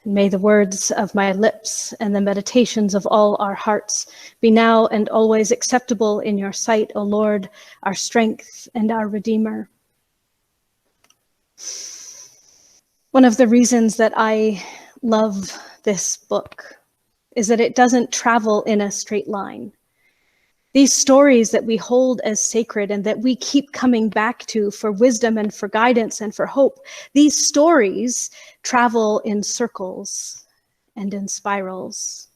May the words of my lips and the meditations of all our hearts be now and always acceptable in your sight, O Lord, our strength and our Redeemer. One of the reasons that I love this book is that it doesn't travel in a straight line. These stories that we hold as sacred and that we keep coming back to for wisdom and for guidance and for hope, these stories travel in circles and in spirals.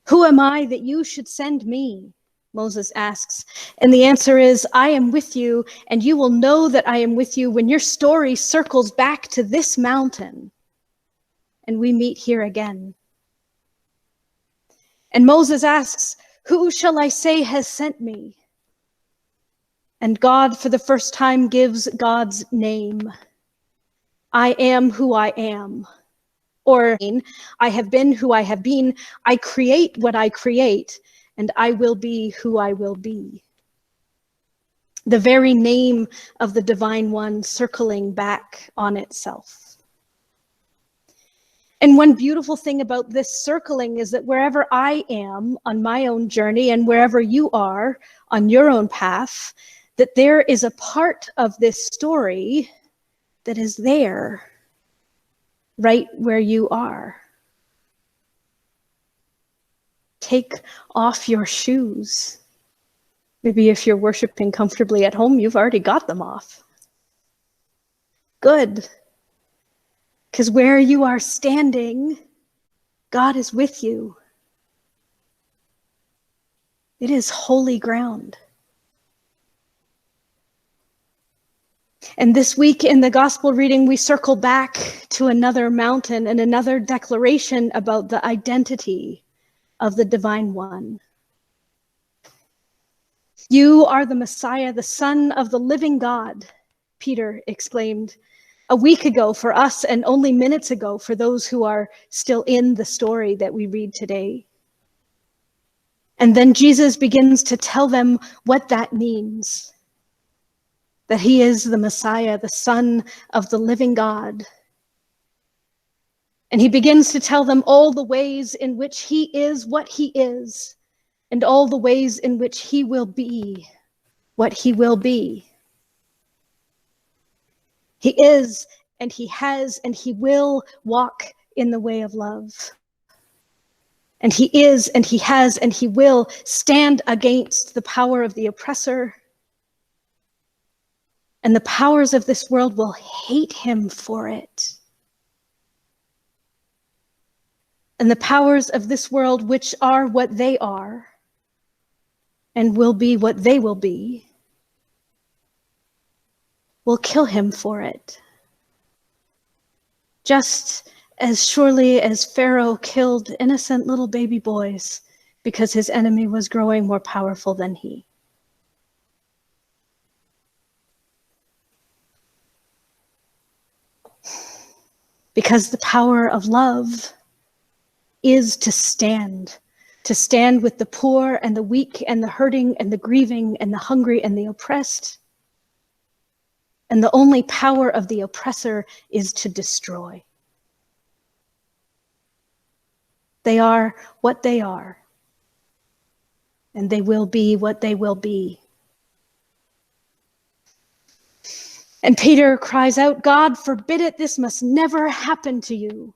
Who am I that you should send me? Moses asks. And the answer is, I am with you, and you will know that I am with you when your story circles back to this mountain and we meet here again. And Moses asks, who shall I say has sent me? And God, for the first time, gives God's name. I am who I am. Or, I have been who I have been. I create what I create, and I will be who I will be. The very name of the Divine One circling back on itself. And one beautiful thing about this circling is that wherever I am on my own journey and wherever you are on your own path, that there is a part of this story that is there, right where you are. Take off your shoes. Maybe if you're worshiping comfortably at home, you've already got them off. Good. Because where you are standing, God is with you. It is holy ground. And this week in the gospel reading, we circle back to another mountain and another declaration about the identity of the Divine One. You are the Messiah, the Son of the living God, Peter exclaimed a week ago for us and only minutes ago for those who are still in the story that we read today. And then Jesus begins to tell them what that means, that he is the Messiah, the Son of the living God. And he begins to tell them all the ways in which he is what he is, and all the ways in which he will be what he will be. He is, and he has, and he will walk in the way of love. And he is, and he has, and he will stand against the power of the oppressor. And the powers of this world will hate him for it. And the powers of this world, which are what they are, and will be what they will be, will kill him for it. Just as surely as Pharaoh killed innocent little baby boys because his enemy was growing more powerful than he. Because the power of love is to stand with the poor and the weak and the hurting and the grieving and the hungry and the oppressed. And the only power of the oppressor is to destroy. They are what they are, and they will be what they will be. And Peter cries out, God forbid it, this must never happen to you.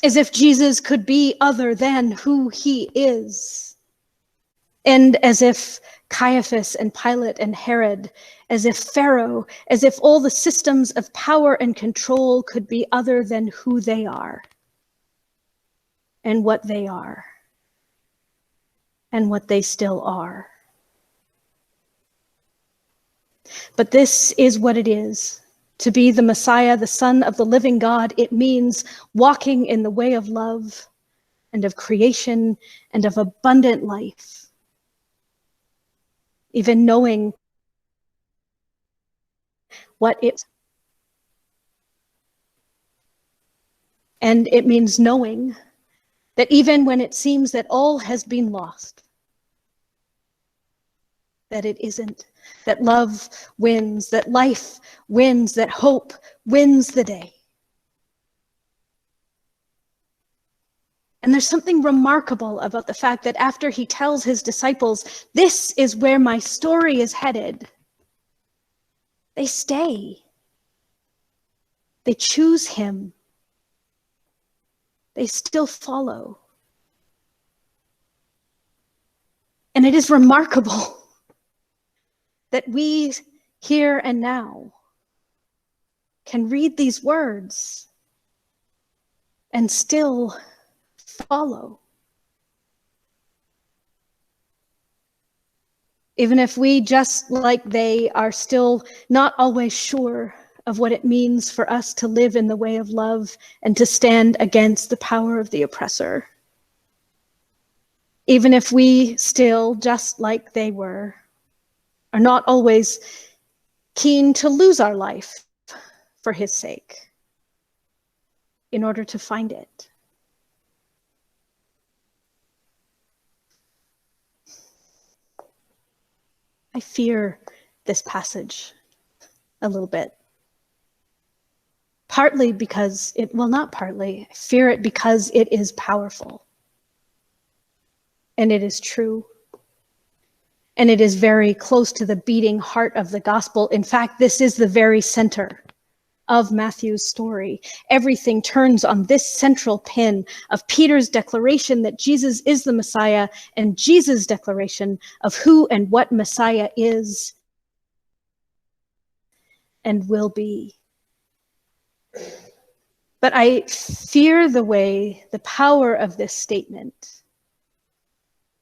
As if Jesus could be other than who he is. And as if Caiaphas and Pilate and Herod, as if Pharaoh, as if all the systems of power and control could be other than who they are. And what they are. And what they still are. But this is what it is. To be the Messiah, the Son of the living God, it means walking in the way of love and of creation and of abundant life. Even knowing what it is. And it means knowing that even when it seems that all has been lost, that it isn't, that love wins, that life wins, that hope wins the day. And there's something remarkable about the fact that after he tells his disciples, this is where my story is headed, they stay. They choose him. They still follow. And it is remarkable that we here and now can read these words and still follow. Even if we, just like they, are still not always sure of what it means for us to live in the way of love and to stand against the power of the oppressor. Even if we still, just like they were, are not always keen to lose our life for his sake in order to find it. I fear this passage a little bit. Partly because not partly, I fear it because it is powerful. And it is true. And it is very close to the beating heart of the gospel. In fact, this is the very center of Matthew's story. Everything turns on this central pin of Peter's declaration that Jesus is the Messiah and Jesus' declaration of who and what Messiah is and will be. But I fear the power of this statement.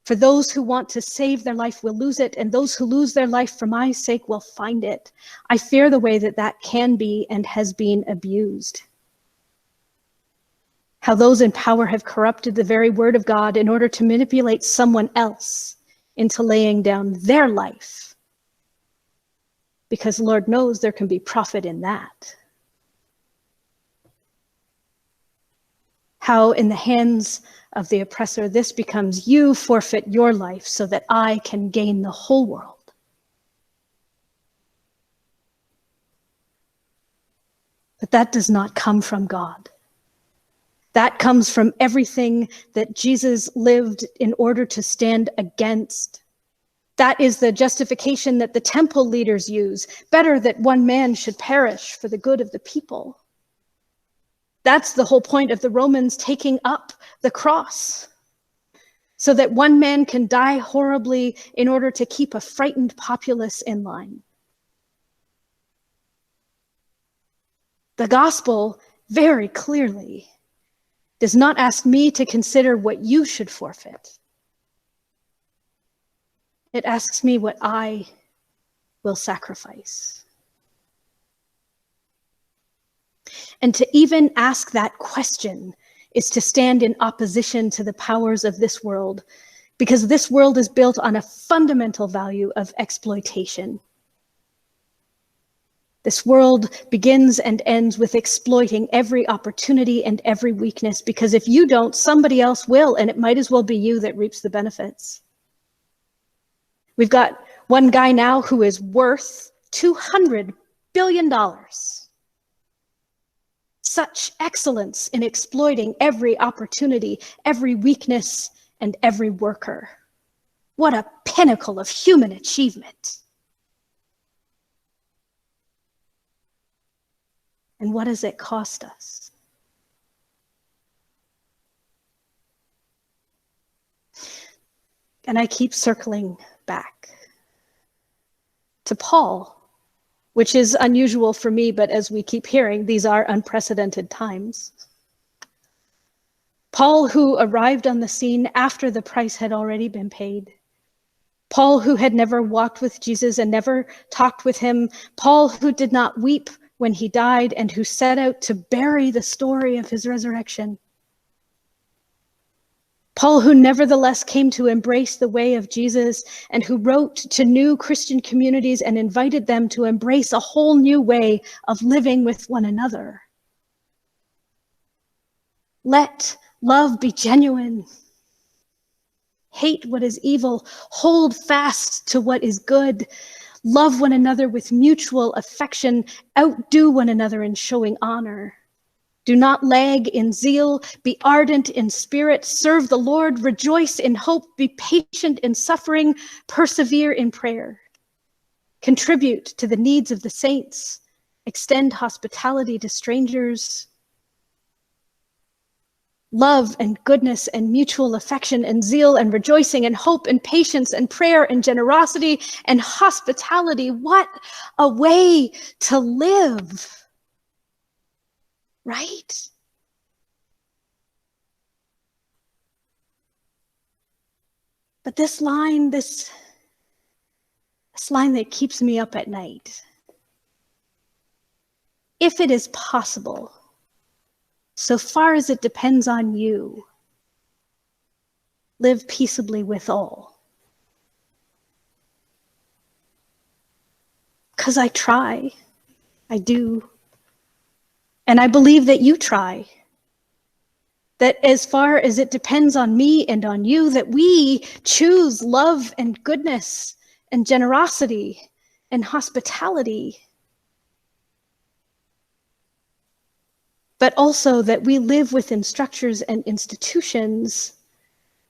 For those who want to save their life will lose it, and those who lose their life for my sake will find it. I fear the way that can be and has been abused. How those in power have corrupted the very word of God in order to manipulate someone else into laying down their life. Because Lord knows there can be profit in that. How in the hands of the oppressor, this becomes you forfeit your life so that I can gain the whole world. But that does not come from God. That comes from everything that Jesus lived in order to stand against. That is the justification that the temple leaders use. Better that one man should perish for the good of the people. That's the whole point of the Romans taking up the cross, so that one man can die horribly in order to keep a frightened populace in line. The gospel very clearly does not ask me to consider what you should forfeit. It asks me what I will sacrifice. And to even ask that question is to stand in opposition to the powers of this world, because this world is built on a fundamental value of exploitation. This world begins and ends with exploiting every opportunity and every weakness, because if you don't, somebody else will, and it might as well be you that reaps the benefits. We've got one guy now who is worth $200 billion. Such excellence in exploiting every opportunity, every weakness, and every worker. What a pinnacle of human achievement. And what does it cost us? And I keep circling back to Paul, which is unusual for me, but as we keep hearing, these are unprecedented times. Paul, who arrived on the scene after the price had already been paid. Paul, who had never walked with Jesus and never talked with him. Paul, who did not weep when he died and who set out to bury the story of his resurrection. Paul, who nevertheless came to embrace the way of Jesus and who wrote to new Christian communities and invited them to embrace a whole new way of living with one another. Let love be genuine. hate what is evil, hold fast to what is good, love one another with mutual affection, outdo one another in showing honor. Do not lag in zeal, be ardent in spirit, serve the Lord, rejoice in hope, be patient in suffering, persevere in prayer. Contribute to the needs of the saints, extend hospitality to strangers. Love and goodness and mutual affection and zeal and rejoicing and hope and patience and prayer and generosity and hospitality. What a way to live, right? But this line that keeps me up at night. If it is possible, so far as it depends on you, live peaceably with all. Because I try. I do. And I believe that you try. That as far as it depends on me and on you, that we choose love and goodness and generosity and hospitality. But also that we live within structures and institutions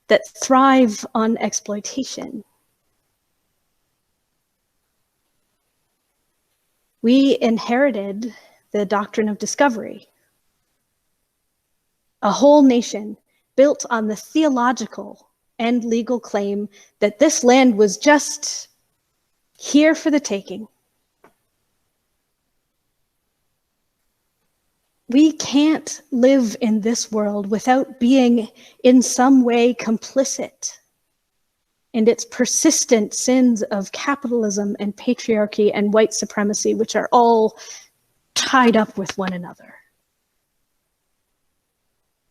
that thrive on exploitation. We inherited the doctrine of discovery, a whole nation built on the theological and legal claim that this land was just here for the taking. We can't live in this world without being in some way complicit in its persistent sins of capitalism and patriarchy and white supremacy, which are all tied up with one another.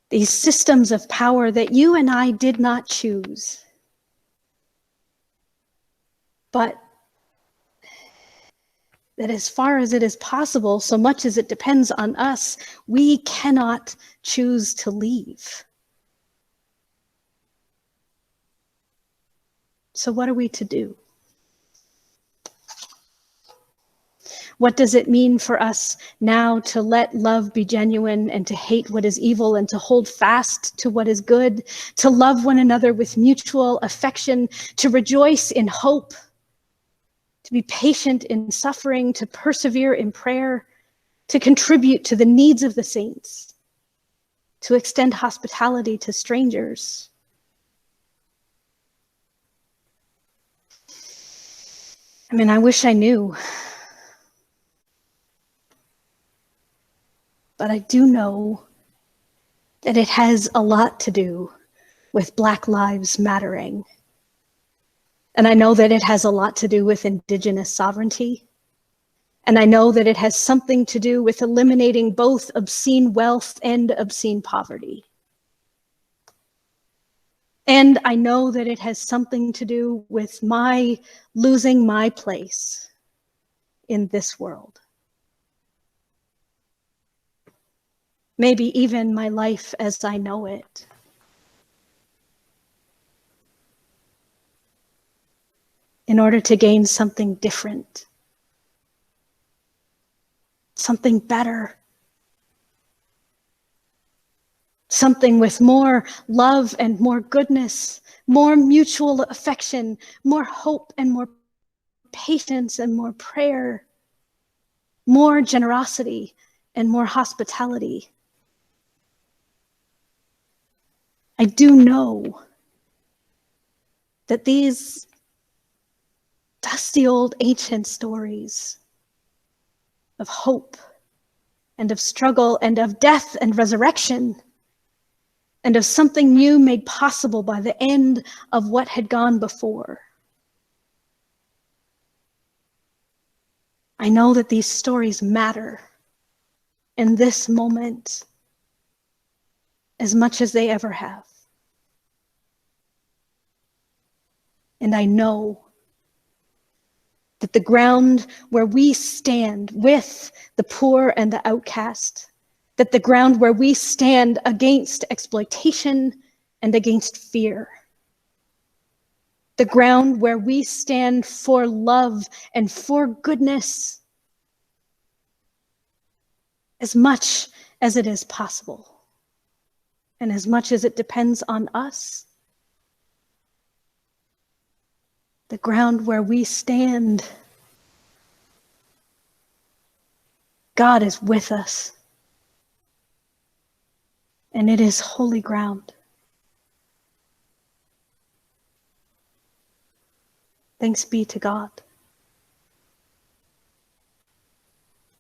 These systems of power that you and I did not choose, but that as far as it is possible, so much as it depends on us, we cannot choose to leave. So what are we to do? What does it mean for us now to let love be genuine and to hate what is evil and to hold fast to what is good, to love one another with mutual affection, to rejoice in hope, to be patient in suffering, to persevere in prayer, to contribute to the needs of the saints, to extend hospitality to strangers? I mean, I wish I knew. But I do know that it has a lot to do with Black Lives Mattering. And I know that it has a lot to do with Indigenous sovereignty. And I know that it has something to do with eliminating both obscene wealth and obscene poverty. And I know that it has something to do with my losing my place in this world. Maybe even my life as I know it. In order to gain something different, something better, something with more love and more goodness, more mutual affection, more hope and more patience and more prayer, more generosity and more hospitality. I do know that these dusty old ancient stories of hope and of struggle and of death and resurrection and of something new made possible by the end of what had gone before. I know that these stories matter in this moment as much as they ever have. And I know that the ground where we stand with the poor and the outcast, that the ground where we stand against exploitation and against fear, the ground where we stand for love and for goodness, as much as it is possible, and as much as it depends on us. The ground where we stand, God is with us, and it is holy ground. Thanks be to God.